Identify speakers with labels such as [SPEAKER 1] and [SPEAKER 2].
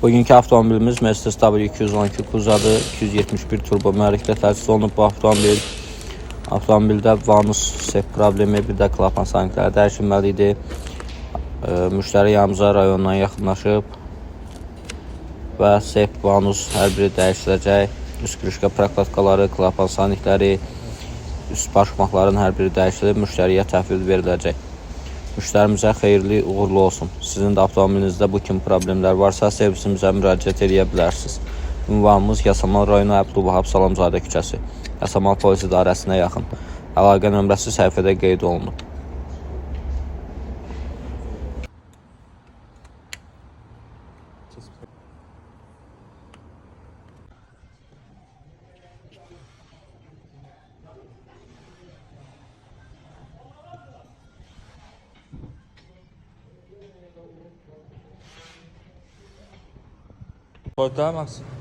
[SPEAKER 1] Bugünkü avtomobilimiz Mercedes W212 Kuzadır. 271 turbo mühərriklə təchiz olunub. Bu avtomobildə vanus sef problemi, bir də klapan sanitləri dəyişilməli idi. Müştəri yanımıza rayondan yaxınlaşıb və sef, vanus hər biri dəyişiləcək. Üst krişka prokladkaları, klapan sanitləri, üst başmaqların hər biri dəyişilib, müştəriyə təhvil veriləcək. Müştərimizə xeyirli, uğurlu olsun. Sizin də avtomobilinizdə bu kimi problemlər varsa, servisimizə müraciət edə bilərsiniz. Ünvanımız Yasamal rayonu Əbdülvahab Salamzadə küçəsi, Yasamal polis idarəsinə yaxın. Əlaqə nömrəsi səhifədə qeyd olunub.
[SPEAKER 2] Koyda Maksim.